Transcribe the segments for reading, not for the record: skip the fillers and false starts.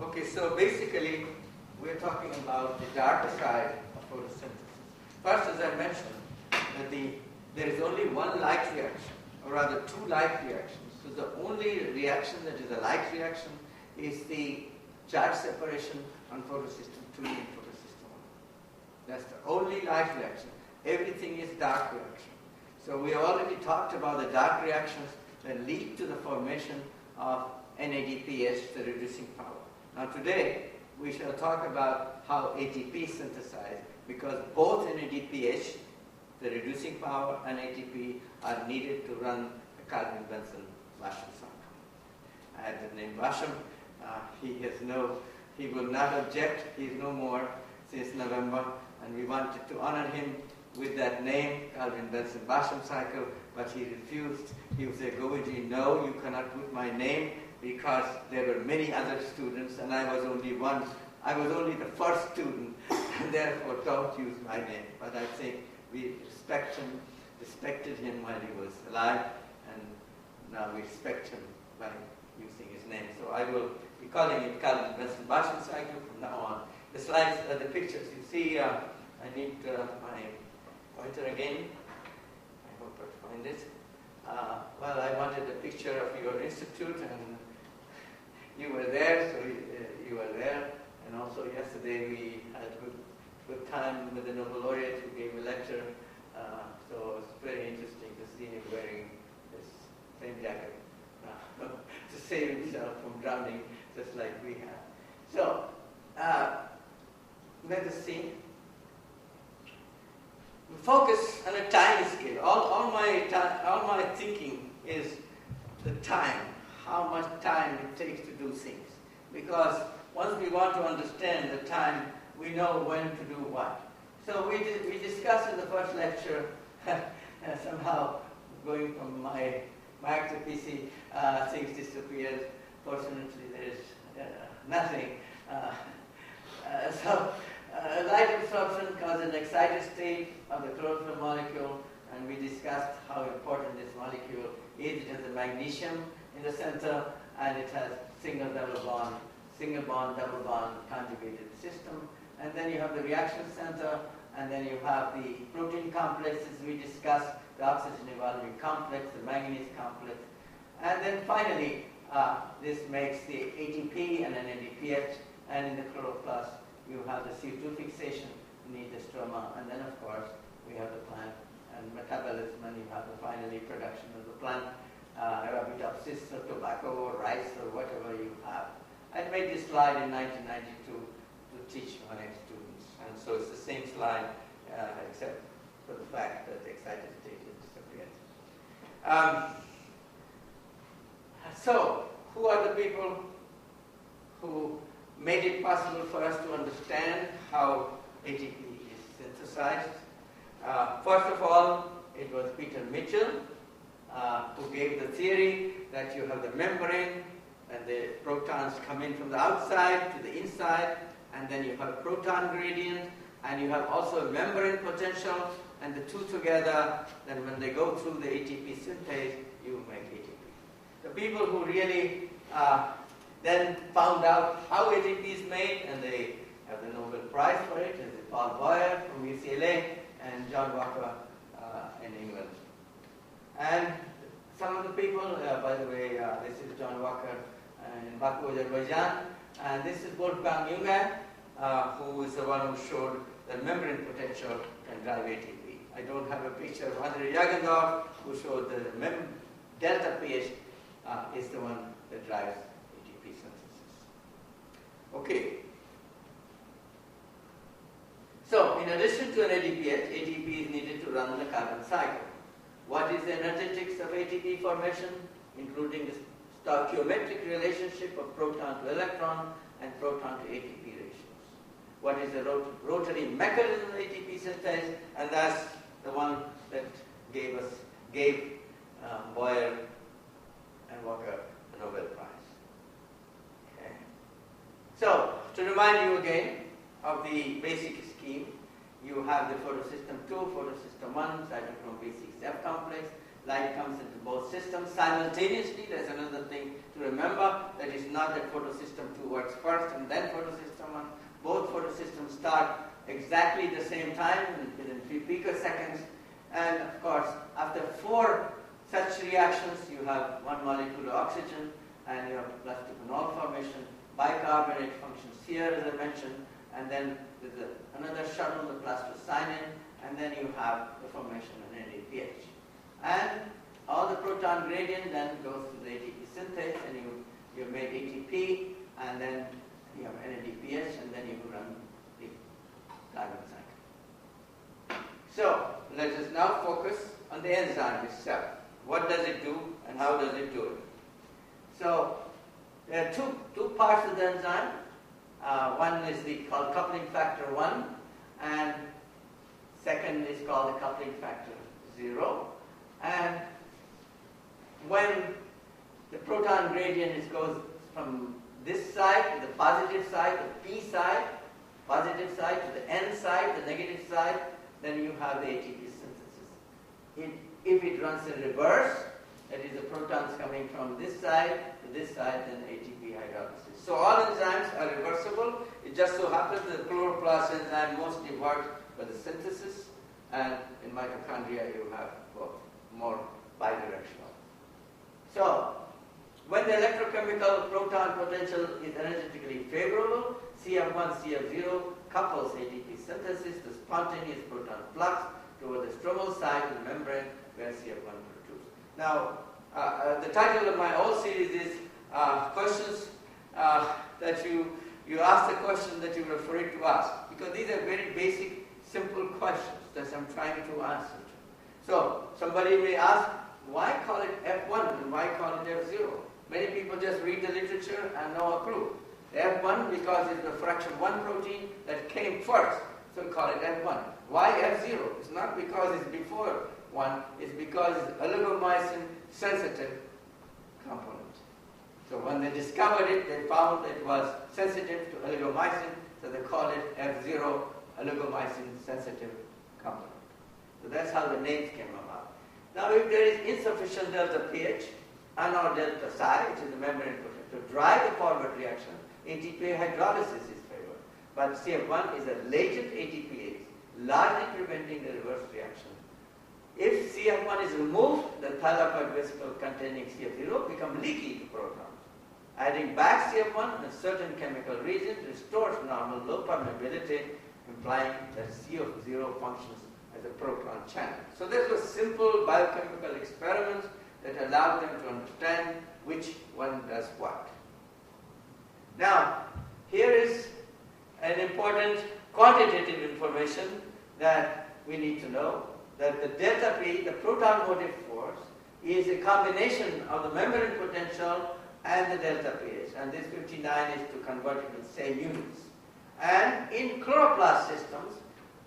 Okay, so basically, we're talking about the darker side of photosynthesis. First, as I mentioned, that there is only one light reaction, or rather two light reactions. So the only reaction that is a light reaction is the charge separation on photosystem 2 and photosystem 1. That's the only light reaction. Everything is dark reaction. So we already talked about the dark reactions that lead to the formation of NADPH, the reducing power. Now today, we shall talk about how ATP is synthesized, because both NADPH, the reducing power, and ATP are needed to run the Calvin-Benson Basham cycle. I had the name Basham. He will not object. He is no more since November, and we wanted to honor him with that name, Calvin-Benson Basham cycle, but he refused. He would say, Govindjee, no, you cannot put my name, because there were many other students and I was only one. I was only the first student, and therefore don't use my name. But I think we respected him while he was alive, and now we respect him by using his name. So I will be calling it Calvin-Benson Basham cycle from now on. The slides, the pictures, you see, I need my pointer again. I hope I find it. Well, I wanted a picture of your institute, and you were there, so you were there. And also yesterday we had good time with the Nobel laureate who gave a lecture. So it was very interesting to see him wearing this same jacket to save himself from drowning, just like we have. So let us see. We focus on a time scale. All my thinking is the time. How much time it takes to do things. Because once we want to understand the time, we know when to do what. So we discussed in the first lecture, somehow going from my Mac to PC, things disappeared. Fortunately, there is nothing. Light absorption causes an excited state of the chlorophyll molecule, and we discussed how important this molecule is. It has a magnesium in the center, and it has single bond, double bond conjugated system. And then you have the reaction center, and then you have the protein complexes we discussed, the oxygen evolving complex, the manganese complex. And then finally, this makes the ATP and an NADPH, and in the chloroplast, you have the CO2 fixation, you need the stroma, and then of course, we have the plant and metabolism, and you have the finally production of the plant. Arabidopsis or tobacco or rice or whatever you have. I made this slide in 1992 to teach my students, and so it's the same slide except for the fact that the excited state has disappeared. So, who are the people who made it possible for us to understand how ATP is synthesized? First of all, it was Peter Mitchell, who gave the theory that you have the membrane and the protons come in from the outside to the inside, and then you have a proton gradient, and you have also a membrane potential, and the two together, then when they go through the ATP synthase, you make ATP. The people who really then found out how ATP is made, and they have the Nobel Prize for it, is Paul Boyer from UCLA and John Walker in England. And some of the people, by the way, this is John Walker in Baku, Azerbaijan, and this is Wolfgang Junge, who is the one who showed that membrane potential can drive ATP. I don't have a picture of Andrei Jagendorf, who showed the delta pH is the one that drives ATP synthesis. Okay. So, in addition to an ADPH, ATP is needed to run the carbon cycle. What is the energetics of ATP formation, including the stoichiometric relationship of proton to electron and proton to ATP ratios? What is the rotary mechanism of ATP synthase? And that's the one that gave Boyer and Walker the Nobel Prize. Okay. So, to remind you again of the basic scheme, you have the photosystem 2, photosystem 1, cytochrome B6F complex, light comes into both systems simultaneously. There's another thing to remember, that it's not that photosystem 2 works first and then photosystem 1. Both photosystems start exactly the same time, within 3 picoseconds. And of course, after 4 such reactions, you have 1 molecule of oxygen, and you have plus 2-phenol formation. Bicarbonate functions here, as I mentioned, and then there's another shuttle, the plastocyanin, and then you have the formation of NADPH. And all the proton gradient then goes to the ATP synthase, and you make ATP, and then you have NADPH, and then you run the carbon cycle. So let us now focus on the enzyme itself. What does it do, and how does it do it? So there are two parts of the enzyme. One is called coupling factor 1, and second is called the coupling factor 0. And when the proton gradient goes from this side to the positive side, the P side, positive side to the N side, the negative side, then you have the ATP synthesis. If it runs in reverse, that is, the protons coming from this side to this side, then ATP hydrolysis. So all enzymes are reversible. It just so happens that the chloroplast enzyme mostly works for the synthesis, and in mitochondria you have both, more bidirectional. So when the electrochemical proton potential is energetically favorable, CF1, CF0 couples ATP synthesis, the spontaneous proton flux, toward the stromal side of the membrane where CF1 protrudes. Now, the title of my whole series is questions that you ask the question that you were afraid to ask, because these are very basic, simple questions that I'm trying to answer. So somebody may ask, why call it F1 and why call it F0? Many people just read the literature and know a clue. F1 because it's the fraction 1 protein that came first, so we call it F1. Why F0? It's not because it's before 1, it's because it's oligomycin sensitive component. So when they discovered it, they found it was sensitive to oligomycin, so they call it F0, oligomycin sensitive component. So that's how the names came about. Now if there is insufficient delta pH and or delta psi, which is the membrane potential, to drive the forward reaction, ATP hydrolysis is favored. But CF1 is a latent ATPase, largely preventing the reverse reaction. If CF1 is removed, the thylakoid vesicle containing CF0 become leaky to protons. Adding back CF1 in a certain chemical region restores normal low permeability, implying that CF0 functions as a proton channel. So this was simple biochemical experiments that allowed them to understand which one does what. Now, here is an important quantitative information that we need to know, that the delta P, the proton motive force, is a combination of the membrane potential and the delta pH. And this 59 is to convert it in same units. And in chloroplast systems,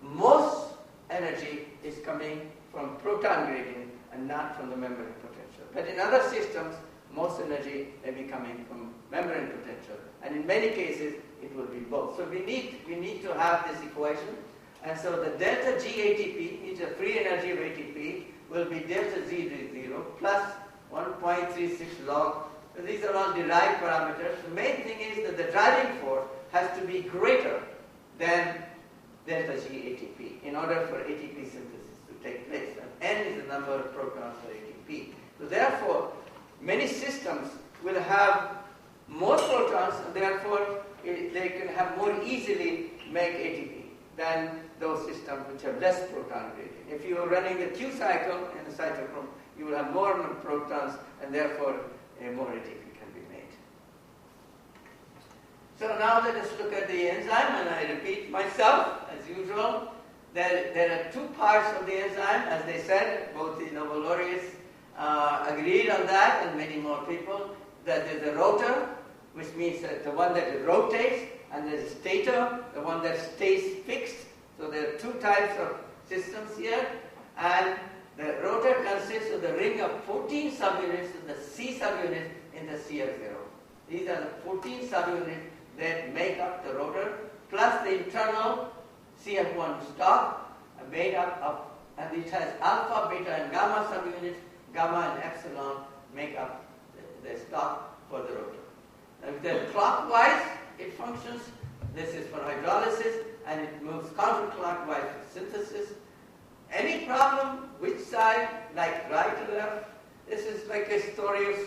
most energy is coming from proton gradient and not from the membrane potential. But in other systems, most energy may be coming from membrane potential. And in many cases, it will be both. So we need to have this equation. And so the delta G ATP, is a free energy of ATP, will be delta Z0 plus 1.36 log. So these are all derived parameters. The main thing is that the driving force has to be greater than delta G ATP in order for ATP synthesis to take place. And N is the number of protons for ATP. So therefore, many systems will have more protons, and therefore they can have more easily make ATP than those systems which have less proton gradient. If you are running the Q cycle in the cytochrome, you will have more protons, and therefore more ATP can be made. So now let us look at the enzyme, and I repeat myself as usual. There are 2 parts of the enzyme, as they said. Both the Nobel laureates agreed on that, and many more people. That there's a rotor, which means that the one that rotates, and there's a stator, the one that stays fixed. So there are 2 types of systems here, and the rotor consists of the ring of 14 subunits and the C subunit in the CF0. These are the 14 subunits that make up the rotor, plus the internal CF1 stalk, made up of, and it has alpha, beta, and gamma subunits. gamma and epsilon make up the stock for the rotor. Now, if they're clockwise, it functions. This is for hydrolysis, and it moves counterclockwise for synthesis. Any problem, which side, like right or left? This is like a story of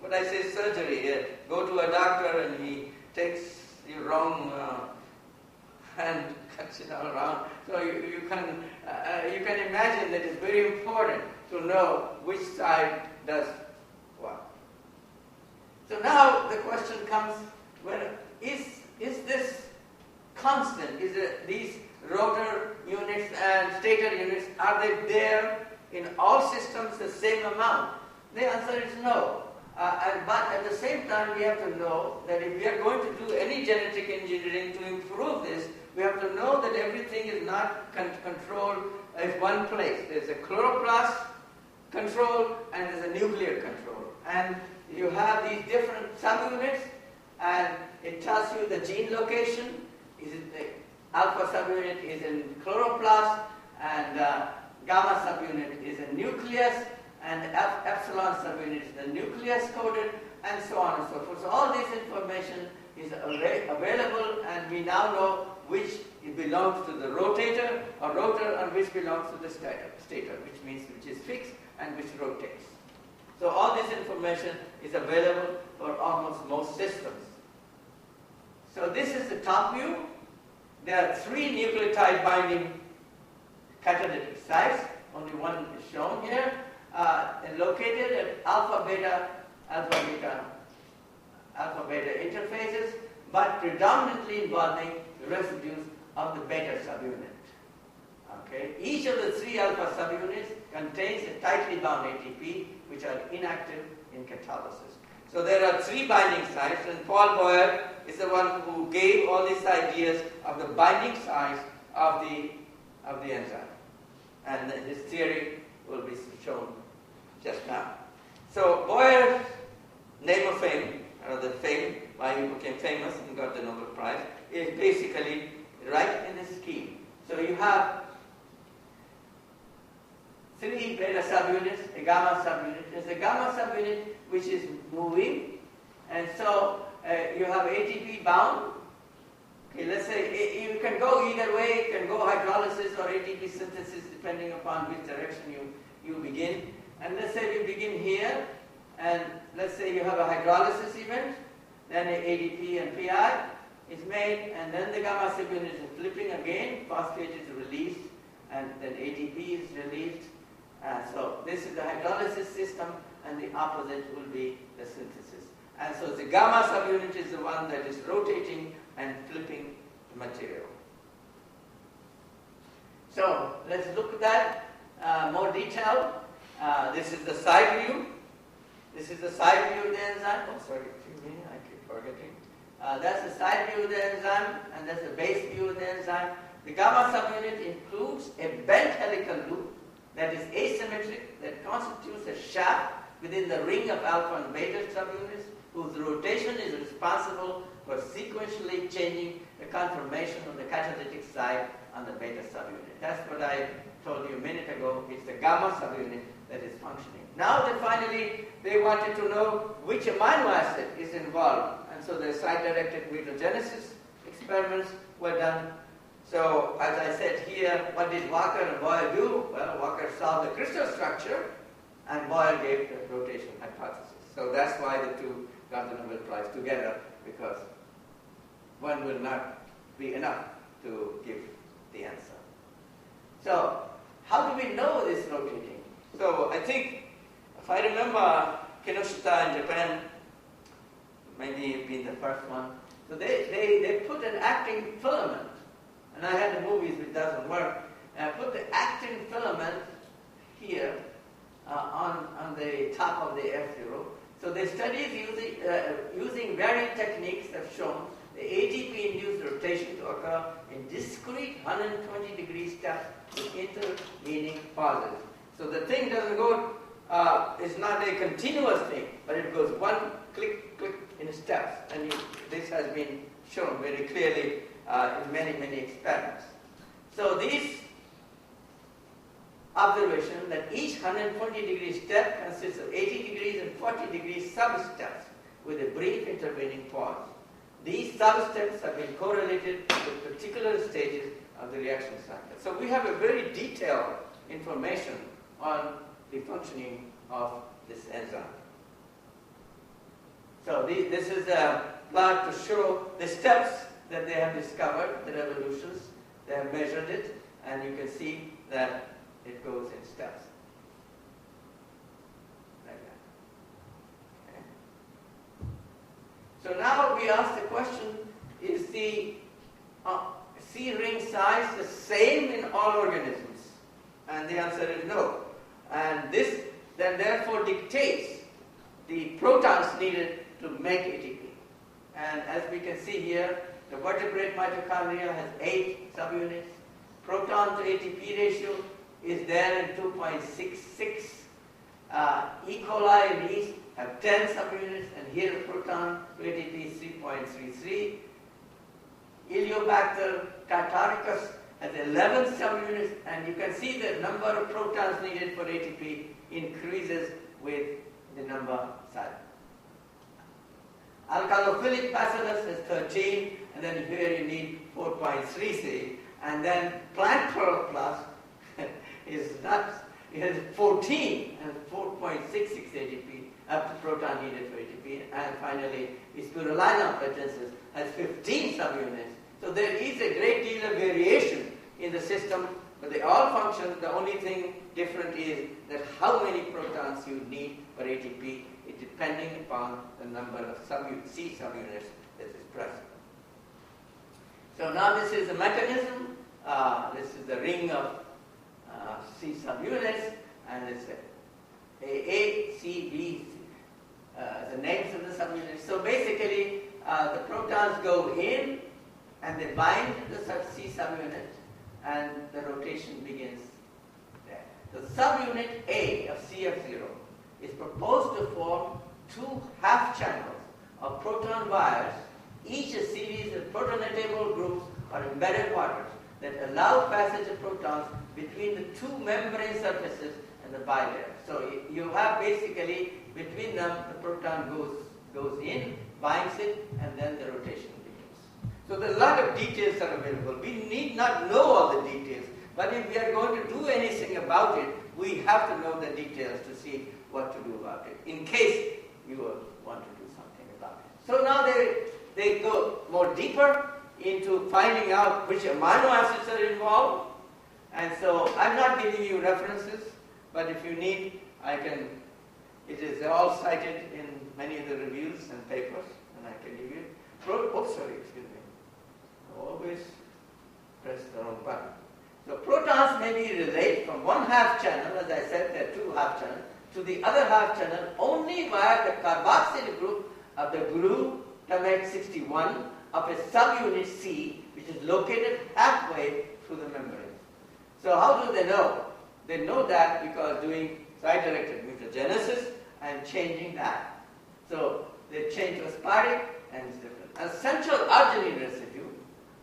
what I say surgery. Go to a doctor and he takes your wrong hand, cuts it all around. So you can imagine that it's very important to know which side does what. So now the question comes: well, is this constant? Is it these rotor units and stator units, are they there in all systems the same amount? The answer is no. But at the same time, we have to know that if we are going to do any genetic engineering to improve this, we have to know that everything is not controlled as one place. There's a chloroplast control and there's a nuclear control. And you have these different subunits, and it tells you the gene location. Is it the alpha subunit is in chloroplast, and gamma subunit is in nucleus, and epsilon subunit is the nucleus coded, and so on and so forth. So all this information is available, and we now know which it belongs to the rotator or rotor, and which belongs to the stator, which means which is fixed and which rotates. So all this information is available for almost most systems. So this is the top view. There are 3 nucleotide binding catalytic sites. Only one is shown here. Located at alpha beta interfaces, but predominantly involving the residues of the beta subunit. Okay? Each of the 3 alpha subunits contains a tightly bound ATP, which are inactive in catalysis. So there are 3 binding sites, and Paul Boyer is the one who gave all these ideas of the binding sites of the enzyme. And his theory will be shown just now. So Boyer's name of fame, or the fame, why he became famous and got the Nobel Prize, is basically right in this scheme. So you have 3 beta subunits, a gamma subunit. There's a gamma subunit which is moving, and so you have ATP bound. Okay, let's say you can go either way. You can go hydrolysis or ATP synthesis, depending upon which direction you begin. And let's say you begin here, and let's say you have a hydrolysis event, then ADP and PI is made, and then the gamma subunit is flipping again, phosphate is released, and then ATP is released. So this is the hydrolysis system, and the opposite will be the synthesis. And so the gamma subunit is the one that is rotating and flipping the material. So let's look at that more detail. This is the side view. This is the side view of the enzyme. Oh, sorry, excuse me, I keep forgetting. That's the side view of the enzyme, and that's the base view of the enzyme. The gamma subunit includes a bent helical loop that is asymmetric, that constitutes a shaft within the ring of alpha and beta subunits, whose rotation is responsible for sequentially changing the conformation of the catalytic site on the beta subunit. That's what I told you a minute ago. It's the gamma subunit that is functioning. Now that finally they wanted to know which amino acid is involved, and so the site-directed mutagenesis experiments were done. So as I said here, what did Walker and Boyle do? Well, Walker solved the crystal structure, and Boyle gave the rotation hypothesis. So that's why the two got the Nobel Prize together, because one will not be enough to give the answer. So how do we know this rotating? So I think, if I remember, Kinoshita in Japan, maybe being the first one, so they put an actin filament, and I had the movies which doesn't work, and I put the actin filament here on the top of the F0. So the studies using varying techniques have shown the ATP-induced rotation to occur in discrete 120-degree steps with intervening pauses. So the thing doesn't go, it's not a continuous thing, but it goes one click, click in steps. And this has been shown very clearly in many, many experiments. So these observation that each 120-degree step consists of 80 degrees and 40 degrees sub-steps with a brief intervening pause. These sub-steps have been correlated with particular stages of the reaction cycle. So we have a very detailed information on the functioning of this enzyme. So this is a plot to show the steps that they have discovered, the revolutions. They have measured it, and you can see that it goes in steps. Like that. Okay. So now we ask the question, is the C ring size the same in all organisms? And the answer is no. And this then therefore dictates the protons needed to make ATP. And as we can see here, the vertebrate mitochondria has 8 subunits. Proton to ATP ratio is there in 2.66. E. coli and yeast have 10 subunits, and here the proton to ATP is 3.33. Iliobacter tartaricus has 11 subunits, and you can see the number of protons needed for ATP increases with the number size. Alkalophilic bacillus has 13, and then here you need 4.33, and then plant chloroplast is nuts. It has 14 and 4.66 ATP, up to proton needed for ATP, and finally Spirulina platensis has 15 subunits. So there is a great deal of variation in the system, but they all function. The only thing different is that how many protons you need for ATP is depending upon the number of C subunits that is present. So now this is the mechanism. This is the ring of C subunits, and it's A, C, B, the names of the subunits. So basically, the protons go in and they bind the C subunit, and the rotation begins there. The subunit A of CF0 is proposed to form 2 half channels of proton wires, each a series of protonatable groups or embedded waters that allow passage of protons between the 2 membrane surfaces and the bilayer. So you have basically between them the proton goes in, binds it, and then the rotation begins. So there are a lot of details are available. We need not know all the details, but if we are going to do anything about it, we have to know the details to see what to do about it, in case you want to do something about it. So now they go more deeper into finding out which amino acids are involved. And so I'm not giving you references, but if you need, it is all cited in many of the reviews and papers, and I can give you. Excuse me. Always press the wrong button. So protons may be relayed from one half channel, as I said, there are 2 half channels, to the other half channel only via the carboxyl group of the glutamate 61 of a subunit C, which is located halfway through the membrane. So how do they know? They know that because doing side-directed mutagenesis and changing that. So they change to aspartic, and it's different. A central arginine residue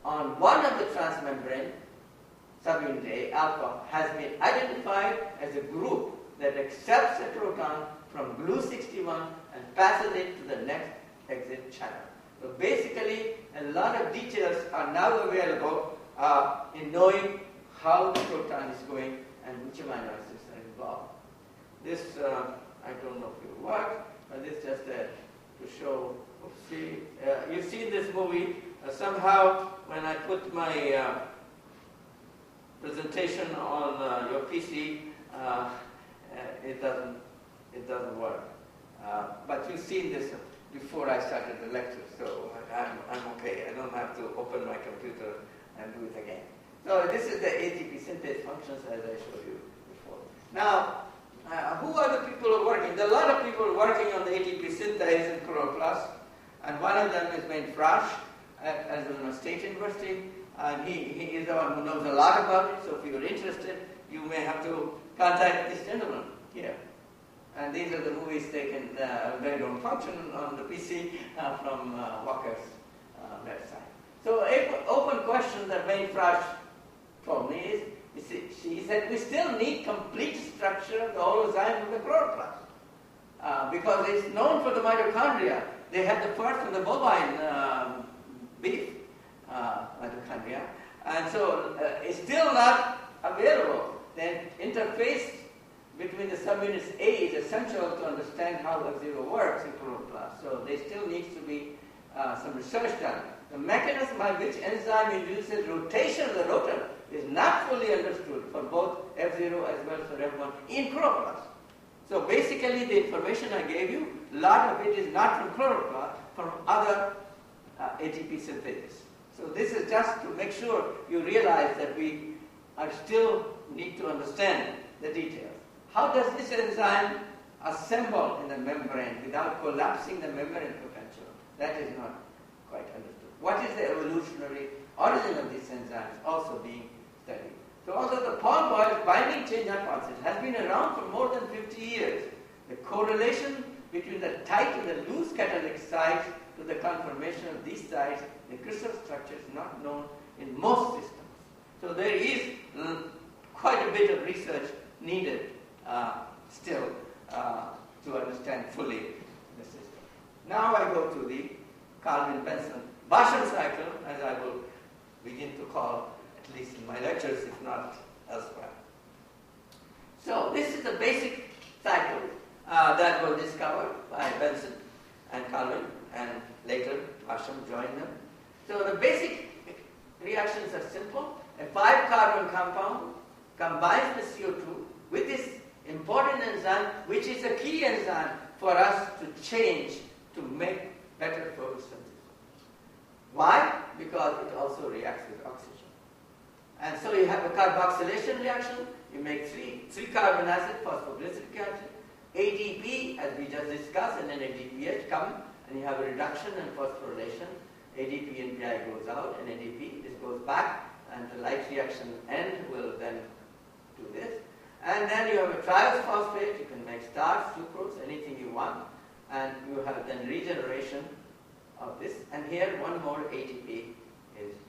on one of the transmembrane subunit A, alpha, has been identified as a group that accepts a proton from glu61 and passes it to the next exit channel. So basically, a lot of details are now available in knowing how the proton is going and which amino acids are involved. This, I don't know if it will work, but this just to show, you've seen this movie. Somehow, when I put my presentation on your PC, it doesn't work. But you've seen this before I started the lecture, so I'm okay. I don't have to open my computer and do it again. So this is the ATP synthase functions as I showed you before. Now, who are the people who are working? There are a lot of people working on the ATP synthase in chloroplasts, and one of them is named Prof at Arizona State University, and he is the one who knows a lot about it, so if you're interested, you may have to contact this gentleman here. And these are the movies taken, they don't function on the PC from Walker's website. So open question that Wayne Frosch told me is, She said we still need complete structure of the holozyme of the chloroplast. Because it's known for the mitochondria. They had the first from the bovine beef mitochondria. And so it's still not available. The interface between the subunits A is essential to understand how F0 works in chloroplast. So there still needs to be some research done. The mechanism by which enzyme induces rotation of the rotor is not fully understood for both F0 as well as for F1 in chloroplast. So basically the information I gave you, a lot of it is not from chloroplast, from other ATP synthesis. So this is just to make sure you realize that we are still need to understand the details. How does this enzyme assemble in the membrane without collapsing the membrane potential? That is not quite understood. What is the evolutionary origin of these enzymes also being studied? So although the Paul Boyle's binding change hypothesis has been around for more than 50 years, the correlation between the tight and the loose catalytic sites to the conformation of these sites, the crystal structure is not known in most systems. So there is quite a bit of research needed still to understand fully the system. Now I go to the Calvin-Benson Boson cycle, as I will begin to call, at least in my lectures, if not elsewhere. So this is the basic cycle that was discovered by Benson and Calvin, and later Boson joined them. So the basic reactions are simple. A 5-carbon compound combines the CO2 with this important enzyme, which is a key enzyme for us to change to make better photosynthesis. Why? Because it also reacts with oxygen. And so you have a carboxylation reaction. You make three carbon acid, phosphoglyceric acid, ADP, as we just discussed, and then ADPH come, and you have a reduction and phosphorylation. ADP and PI goes out, and ADP, this goes back, and the light reaction end will then do this. And then you have a triose phosphate. You can make starch, sucrose, anything you want, and you have then regeneration of this. And here one more ATP is used.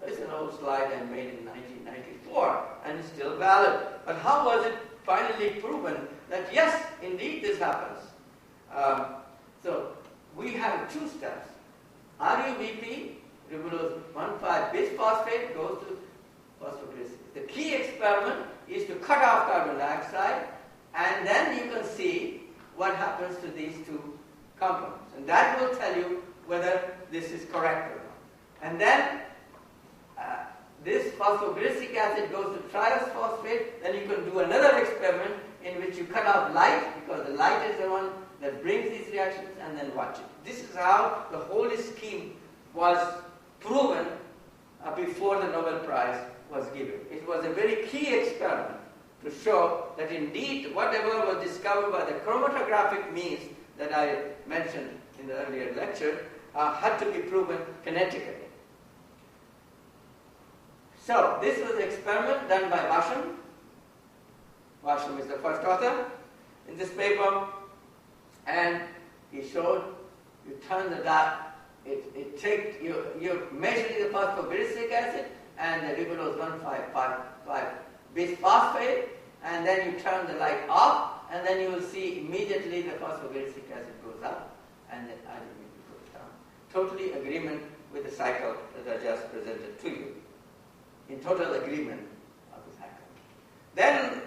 It's an old slide I made in 1994, and it's still valid. But how was it finally proven that yes, indeed this happens? So we have two steps. RUBP, ribulose 1,5-bisphosphate, goes to phosphoglycerate. The key experiment is to cut off carbon dioxide, and then you can see what happens to these two compounds. And that will tell you whether this is correct or not. And then this phosphoglyceric acid goes to triose phosphate. Then you can do another experiment in which you cut off light, because the light is the one that brings these reactions, and then watch it. This is how the whole scheme was proven before the Nobel Prize was given. It was a very key experiment to show that indeed whatever was discovered by the chromatographic means that I mentioned in the earlier lecture had to be proven kinetically. So this was an experiment done by Boson. Boson is the first author in this paper, and he showed you turn the dot. You're measuring the phosphoglyceric acid and the ribulose 1,5,5-bisphosphate, and then you turn the light off, and then you will see immediately the phosphoglyceric acid goes up and the RUBP goes down. Totally agreement with the cycle that I just presented to you. In total agreement of the cycle. Then,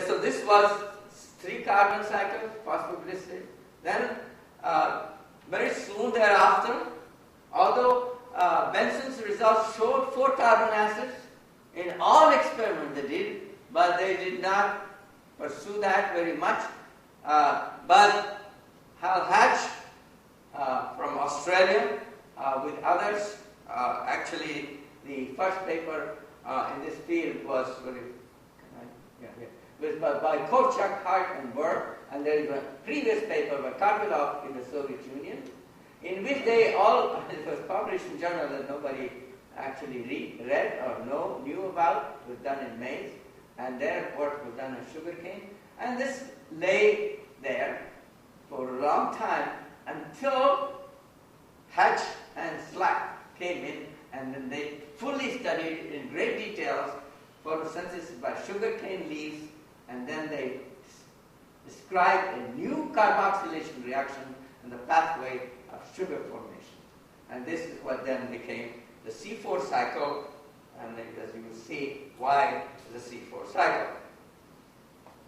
so this was 3-carbon cycle, phosphoglycerate. Then, very soon thereafter, although Benson's results showed 4 carbon acids in all experiments they did, but they did not pursue that very much. But Hal Hatch from Australia with others, actually the first paper in this field was by Korchak, Hart, and Burr, and there is a previous paper by Karpilov in the Soviet Union, in which they all, it was published in a journal that nobody actually read or knew about. It was done in maize, and their report was done on sugarcane, and this lay there for a long time until Hatch and Slack came in, and then they fully studied in great details photosynthesis by sugarcane leaves, and then they described a new carboxylation reaction in the pathway of sugar formation. And this is what then became the C4 cycle, and as you will see, why the C4 cycle.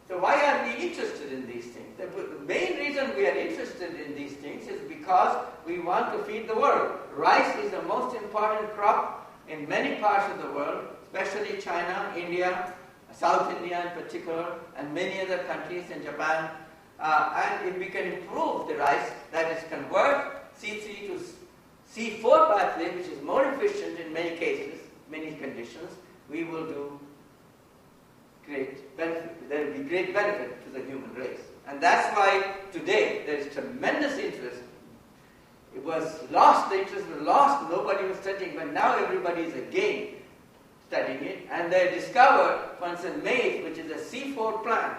So why are we interested in these things? The main reason we are interested in these things is because we want to feed the world. Rice is the most important crop in many parts of the world, especially China, India, South India in particular, and many other countries in Japan. And if we can improve the rice, that is convert C3 to C4 pathway, which is more efficient in many cases, many conditions, we will do great benefit. There will be great benefit to the human race. And that's why today there is tremendous interest. It was lost, the interest was lost, nobody was studying, but now everybody is again studying it. And they discovered, for instance, maize, which is a C4 plant.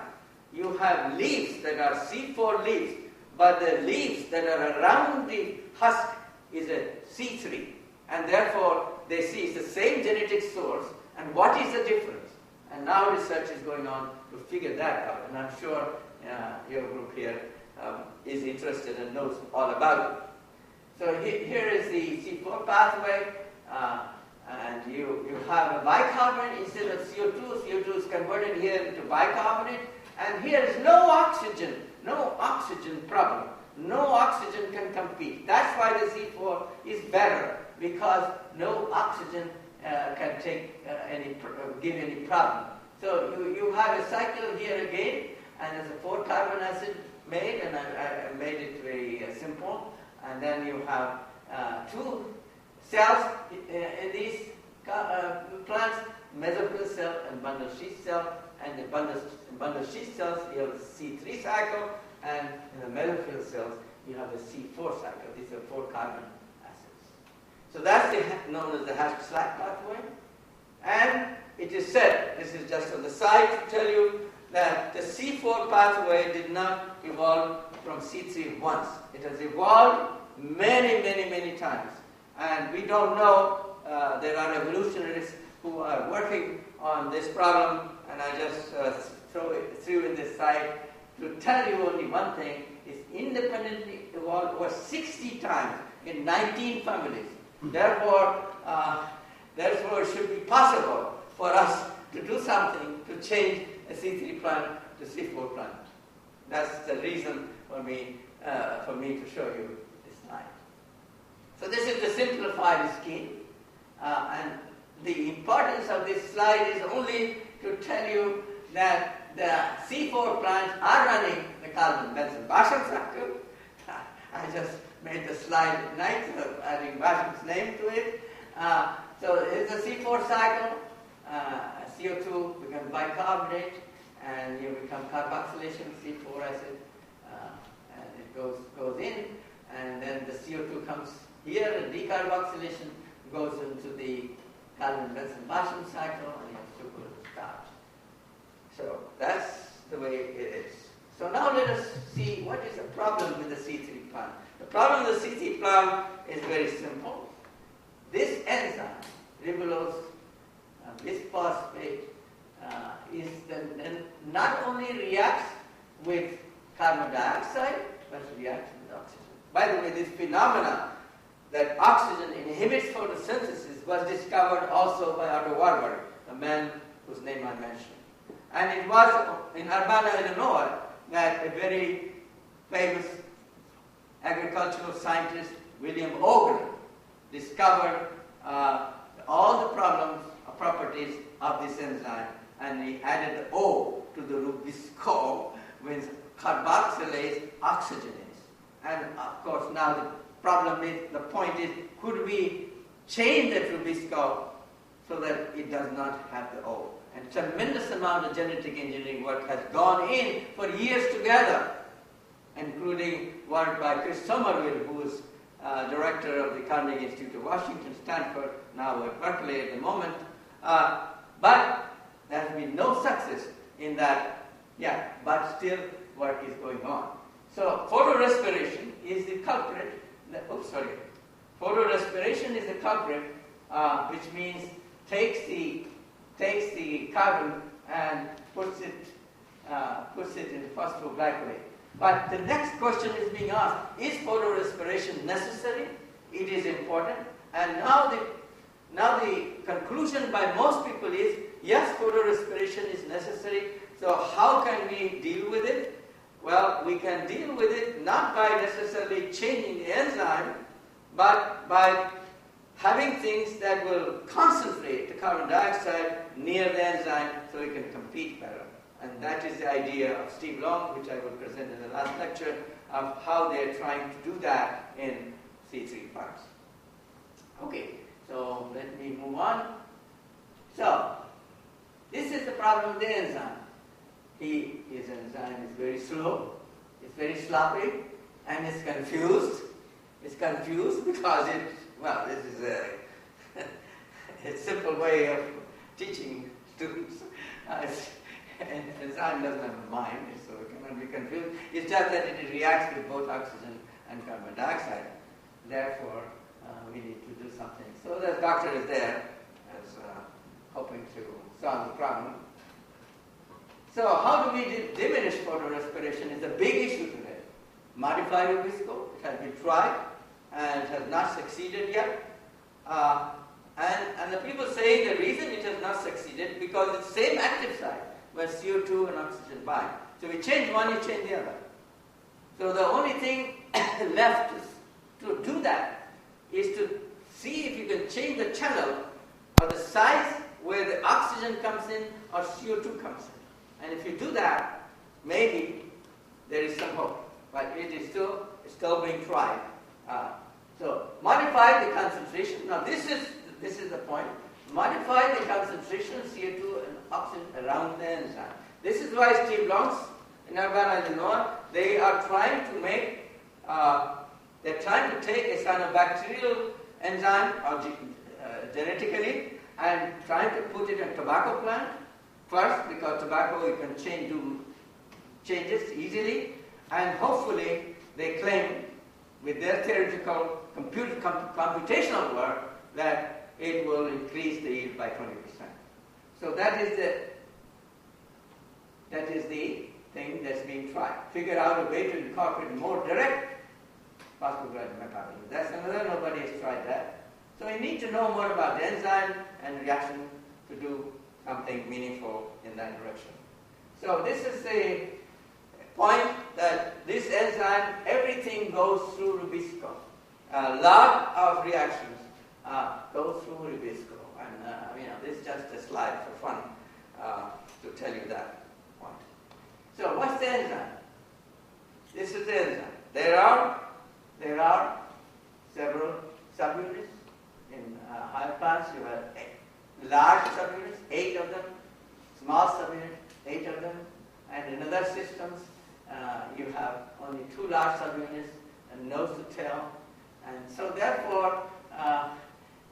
You have leaves that are C4 leaves, but the leaves that are around the husk is a C3. And therefore, they see it's the same genetic source, and what is the difference? And now research is going on to figure that out, and I'm sure your group here is interested and knows all about it. So here is the C4 pathway, and you have a bicarbonate instead of CO2. CO2 is converted here into bicarbonate, and here is no oxygen problem. No oxygen can compete. That's why the C4 is better, because no oxygen can give any problem. So you have a cycle here again, and there's a 4-carbon acid made, and I made it very simple. And then you have 2 cells in these plants, mesophyll cell and bundle sheath cell. And the bundle sheath cells, you have the C3 cycle, and in the mesophyll cells, you have the C4 cycle. These are 4-carbon acids. So that's known as the Hash-Slack pathway. And it is said, this is just on the side to tell you, that the C4 pathway did not evolve from C3 once. It has evolved many times. And we don't know, there are evolutionists who are working on this problem, and I just threw in this slide to tell you only one thing. It's independently evolved over 60 times in 19 families. Therefore, it should be possible for us to do something to change a C3 plant to C4 plant. That's the reason for me to show you this slide. So this is the simplified scheme, and the importance of this slide is only to tell you that the C4 plants are running the Calvin-Benson Basham cycle. I just made the slide nice, adding Basham's name to it. So it's a C4 cycle. CO2 becomes bicarbonate, and you become carboxylation, C4 acid, and it goes in, and then the CO2 comes here, and decarboxylation goes into the Calvin-Benson Basham cycle, and you have sugar starch. So that's the way it is. So now let us see what is the problem with the C3 plant. The problem with the C3 plant is very simple. This enzyme, ribulose bisphosphate, not only reacts with carbon dioxide, but reacts with oxygen. By the way, this phenomena that oxygen inhibits photosynthesis was discovered also by Otto Warburg, the man whose name I mentioned. And it was in Urbana, Illinois, that a very famous agricultural scientist, William Ogren, discovered all the properties of this enzyme, and he added the O to the Rubisco, means carboxylase oxygenase. And of course now the point is, could we change that Rubisco so that it does not have the O? And tremendous amount of genetic engineering work has gone in for years together, including work by Chris Somerville, who is director of the Carnegie Institute of Washington, Stanford, now at Berkeley at the moment. But there has been no success in that yet, but still work is going on. So photorespiration is the culprit. Photorespiration is the culprit which means takes the carbon and puts it in phosphoglycolate. But the next question is being asked: is photorespiration necessary? It is important. And now the conclusion by most people is yes, photorespiration is necessary. So how can we deal with it? Well, we can deal with it not by necessarily changing the enzyme, but by having things that will concentrate the carbon dioxide near the enzyme so it can compete better. And that is the idea of Steve Long, which I will present in the last lecture, of how they're trying to do that in C3 parts. Okay, so let me move on. So, this is the problem with the enzyme. His enzyme is very slow, it's very sloppy, and it's confused. It's confused because this is a simple way of teaching students. An enzyme doesn't have a mind, so it cannot be confused. It's just that it reacts with both oxygen and carbon dioxide. Therefore, we need to do something. So the doctor is there as hoping to solve the problem. So how do we diminish photorespiration is a big issue today. Modified Rubisco, it has been tried and has not succeeded yet. And the people say the reason it has not succeeded because it's the same active site where CO2 and oxygen bind. So we change one, you change the other. So the only thing left to do that is to see if you can change the channel or the size where the oxygen comes in or CO2 comes in. And if you do that, maybe there is some hope. But it is still being tried. So modify the concentration. Now this is the point. Modify the concentration of CO2 and oxygen around the enzyme. This is why Steve Longs in Urbana, Illinois, they are trying to make, they're trying to take a cyanobacterial enzyme or genetically and trying to put it in a tobacco plant first, because tobacco you can do changes easily, and hopefully they claim with their theoretical computational work that it will increase the yield by 20%. So that is the thing that's being tried. Figure out a way to incorporate more direct phosphoglycan metabolism. That's another, nobody has tried that. So we need to know more about the enzyme and reaction to do something meaningful in that direction. So this is the point that this enzyme, everything goes through Rubisco. A lot of reactions go through Rubisco. And this is just a slide for fun to tell you that point. So what's the enzyme? This is the enzyme. There are several subunits. In higher plants, you have large subunits, 8 of them, small subunits, 8 of them, and in other systems, you have only 2 large subunits and nose to tail. And so therefore,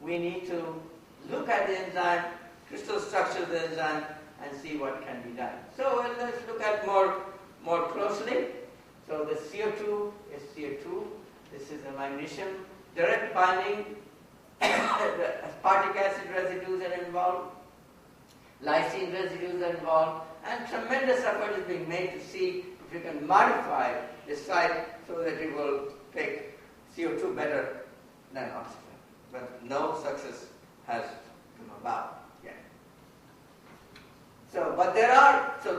we need to look at the enzyme, crystal structure of the enzyme, and see what can be done. So let's look at more closely. So the CO2 is CO2. This is a magnesium. Direct binding, aspartic acid residues are involved, lysine residues are involved, and tremendous effort is being made to see if you can modify the site so that it will take CO2 better than oxygen. But no success has come about yet. So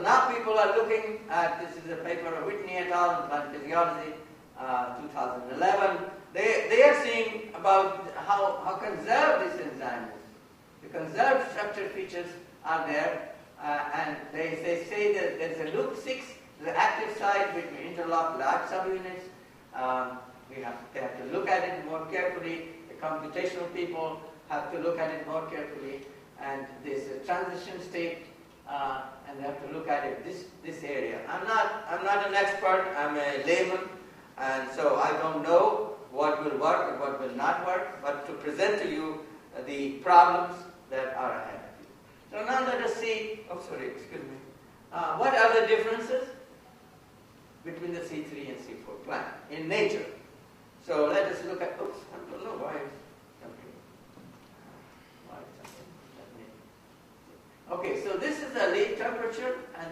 now people are looking at, this is a paper of Whitney et al. In plant physiology, 2011. They are seeing about how conserved this enzyme is. The conserved structure features are there, and they say that there's a loop 6, the active site between interlocked large subunits. They have to look at it more carefully. The computational people have to look at it more carefully, and there's a transition state, and they have to look at it this area. I'm not an expert. I'm a layman, and so I don't know what will work and what will not work, but to present to you the problems that are ahead of you. So now let us see, what are the differences between the C3 and C4 plant in nature. So let us look at, I don't know why it's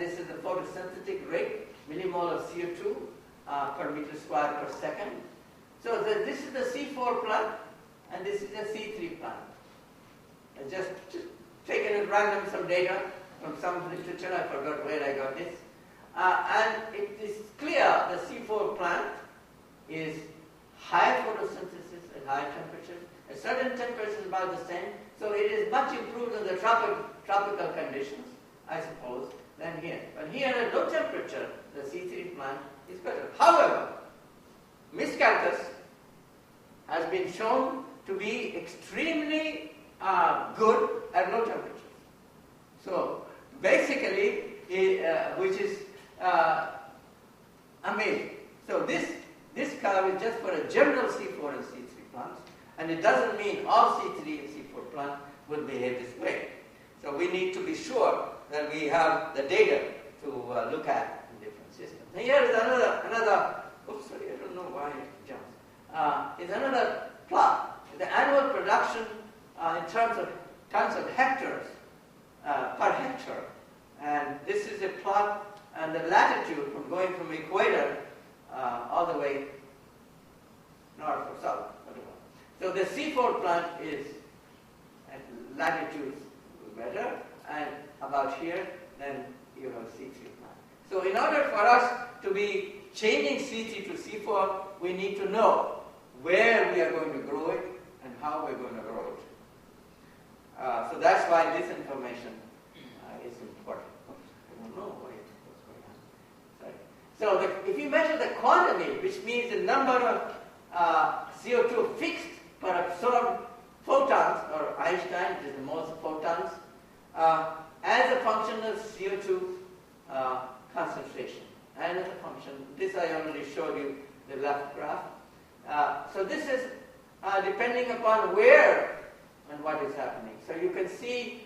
this is the photosynthetic rate, millimole of CO2 per meter square per second. So this is the C4 plant, and this is the C3 plant. I just taken at random some data from some literature, I forgot where I got this. And it is clear the C4 plant is high photosynthesis at high temperatures. At certain temperatures is about the same. So it is much improved in the tropical conditions, I suppose, than here. But here at low temperature, the C3 plant is better. However, miscanthus has been shown to be extremely good at low temperatures. So basically, which is amazing. So this curve is just for a general C4 and C3 plants, and it doesn't mean all C3 and C4 plants will behave this way. So we need to be sure that we have the data to look at in different systems. And here is another. Oops, sorry, I don't know why it jumps. Is another plot. The annual production in terms of tons of hectares per hectare, and this is a plot and the latitude from going from equator all the way north or south. So the C4 plant is at latitudes better, and about here, then you have C3 plant. So in order for us to be changing C3 to C4, we need to know where we are going to grow it and how we're going to grow it. So that's why this information is important. I don't know what's going on. Sorry. So if you measure the quantity, which means the number of CO2 fixed per absorbed photons, or Einstein, which is the most photons, as a function of CO2 concentration. And as a function, this I already showed you the left graph. So this is depending upon where and what is happening. So you can see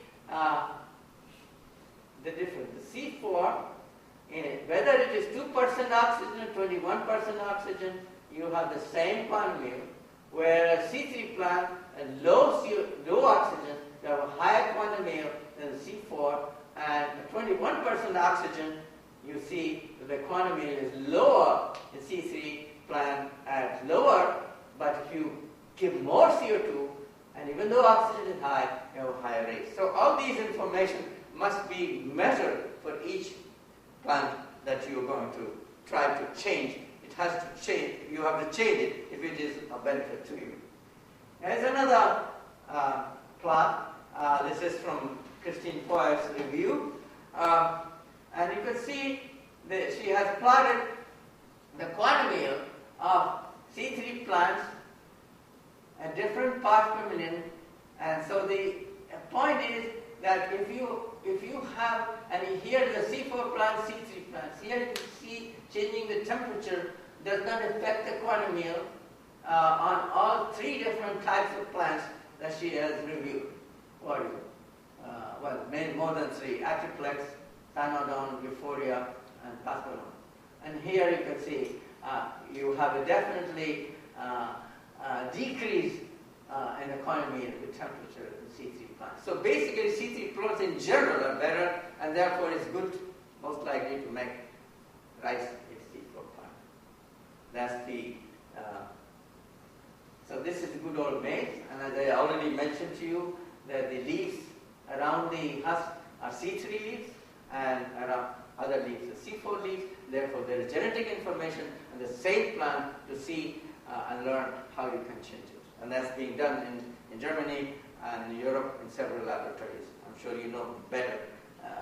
the difference. The C4, whether it is 2% oxygen, 21% oxygen, you have the same quantum, whereas C3 plant at low oxygen, you have a higher quantum than C4, and 21% oxygen, you see that the quantum is lower in C3 plant at lower, but if you give more CO2, and even though oxygen is high, you have a higher rate. So all these information must be measured for each plant that you're going to try to change. It has to change. You have to change it if it is a benefit to you. Here's another plot. This is from Christine Foyer's review. And you can see that she has plotted the quantum yield of C3 plants at different parts per million. And so the point is that if you have, and here the C4 plant, C3 plants, here you can see changing the temperature does not affect the quantum yield on all three different types of plants that she has reviewed for you. Well, more than three: Atriplex, Thanodon, Euphoria, and Pascalon. And here you can see you have a definitely decrease in the quantum yield with temperature in C3 plants. So basically, C3 plants in general are better, and therefore it's good, most likely, to make rice in C4 plant. That's the. So this is good old maize, and as I already mentioned to you, that the leaves around the husk are C3 leaves, and around other leaves are C4 leaves. Therefore, there is genetic information on the same plant to see and learn how you can change it. And that's being done in Germany and in Europe in several laboratories. I'm sure you know better than I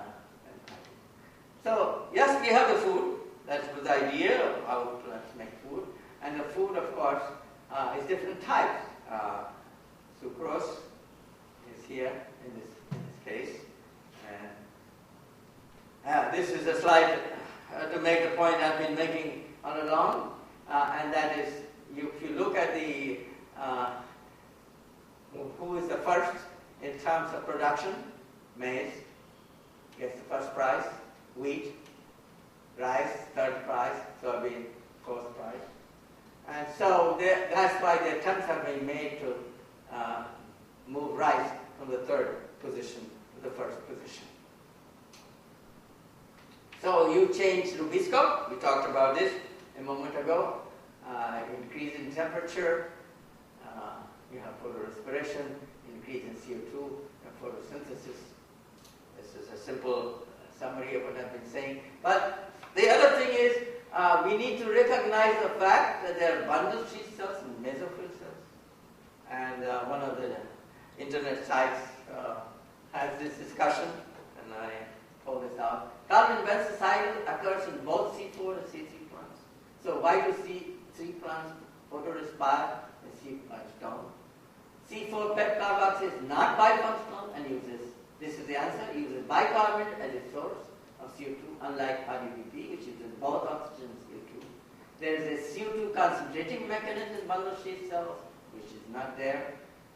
do. So, yes, we have the food. That was the idea of how plants make food. And the food, of course, is different types. Sucrose is here in this case. And this is a slide to make the point I've been making all along. And that is, if you look at the who is the first in terms of production, maize gets the first prize, wheat, rice, third prize, soybean, fourth prize. And so that's why the attempts have been made to move rice from the third position to the first position. So you change Rubisco, we talked about this a moment ago, increase in temperature, you have photorespiration, increase in CO2, and photosynthesis. This is a simple summary of what I've been saying. But the other thing is, we need to recognize the fact that there are bundle sheath cells and mesophyll cells. And one of the internet sites has this discussion, and I pull this out. Calvin-Benson cycle occurs in both C4 and C3 plants. So why do C3 plants photorespire and C plants don't? C4 PET carboxy is not bifunctional and this is the answer, uses bicarbonate as a source of CO2, unlike RUBP, which uses both oxygen and CO2. There is a CO2 concentrating mechanism in bundle sheath cells, which is not there.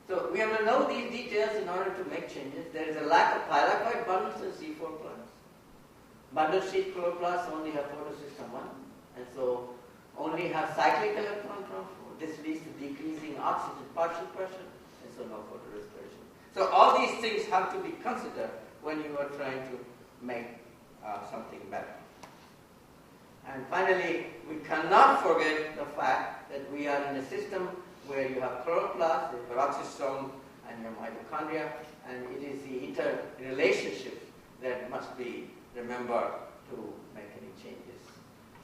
So we have to know these details in order to make changes. There is a lack of thylakoid bundles in C4 plants. Bundle sheath chloroplasts only have photosystem 1, and so only have cyclic electron transfer. This leads to decreasing oxygen partial pressure, and so no photorespiration. So all these things have to be considered when you are trying to make something better. And finally, we cannot forget the fact that we are in a system where you have chloroplasts, the peroxisome, and your mitochondria, and it is the interrelationship that must be remembered to make any changes.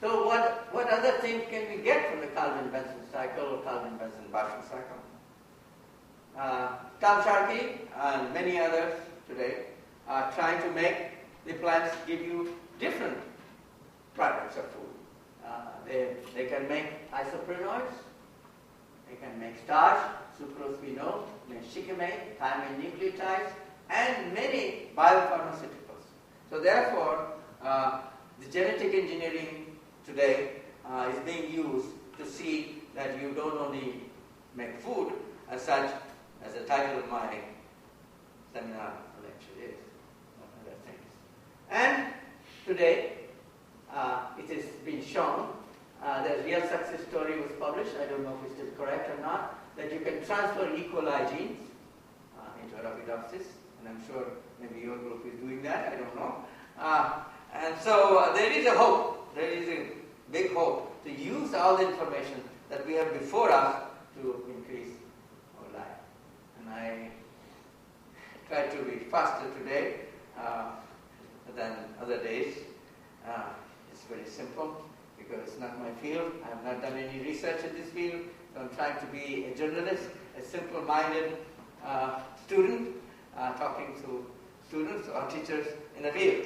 So what other things can we get from the Calvin-Benson cycle or Calvin-Benson-Barsham cycle? Tom Sharkey and many others today are trying to make the plants give you different products of food. They can make isoprenoids, they can make starch, sucrose we know, shikimate, thiamine nucleotides, and many biopharmaceuticals. So therefore, the genetic engineering today is being used to see that you don't only make food as such, as the title of my seminar lecture is, but other things. And today, it has been shown, the real success story was published, I don't know if it's still correct or not, that you can transfer E. coli genes into Arabidopsis, and I'm sure maybe your group is doing that, I don't know. And so there is a hope, there is a big hope to use all the information that we have before us to increase our life. And I try to be faster today than other days. It's very simple because it's not my field. I have not done any research in this field, so I'm trying to be a journalist, a simple-minded student, talking to students or teachers in the field.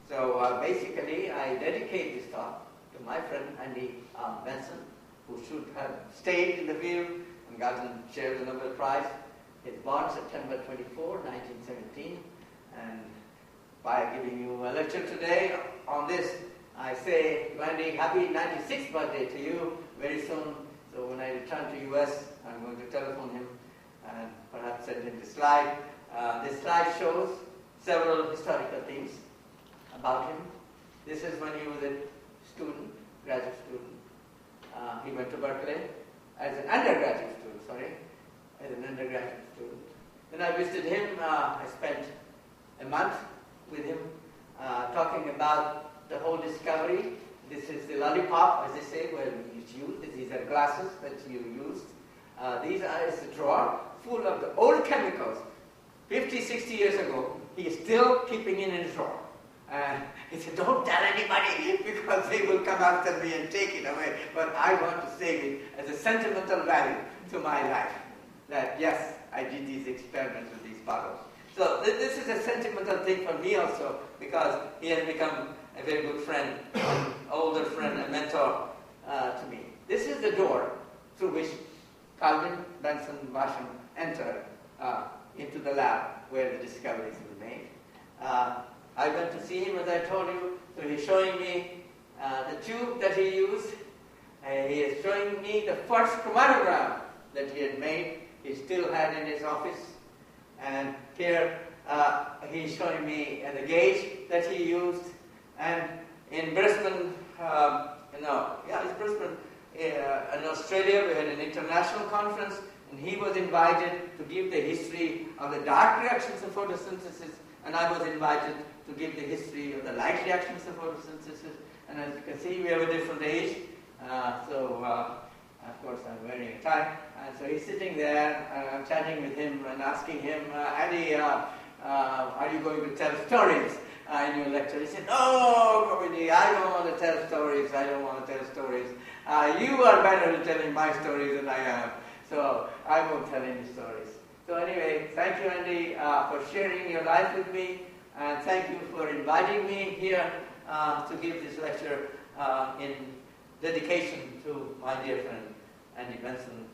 So basically, I dedicate this talk to my friend Andy Benson, who should have stayed in the field and shared the Nobel Prize. He was born September 24, 1917, and by giving you a lecture today on this, I say, Andy, happy 96th birthday to you very soon. So when I return to US, I'm going to telephone him and perhaps send him the slide. This slide shows several historical things about him. This is when he was a student, graduate student. He went to Berkeley as an undergraduate student, Then I visited him. I spent a month with him talking about the whole discovery. This is the lollipop, as they say, where it's used. These are glasses that you used. These are a drawer full of the old chemicals. 50, 60 years ago, he is still keeping it in his drawer. He said, don't tell anybody because they will come after me and take it away. But I want to save it as a sentimental value to my life. That yes, I did these experiments with these bottles. So this is a sentimental thing for me also because he has become a very good friend, an older friend, a mentor to me. This is the door through which Calvin-Benson Barsham entered into the lab where the discoveries were made. I went to see him, as I told you, so he's showing me the tube that he used. He is showing me the first chromatogram that he had made. He still had in his office. And here he's showing me the gauge that he used. And in Brisbane, it's Brisbane, in Australia, we had an international conference, and he was invited to give the history of the dark reactions of photosynthesis and I was invited to give the history of the light reactions of photosynthesis. And as you can see, we have a different age. Of course, I'm wearing a tie. And so he's sitting there, and I'm chatting with him and asking him, Andy, are you going to tell stories in your lecture? He said, no, Govindjee, I don't want to tell stories. I don't want to tell stories. You are better at telling my stories than I am. So I won't tell any stories. So anyway, thank you, Andy, for sharing your life with me. And thank you for inviting me here to give this lecture in dedication to my dear friend, Andy Benson,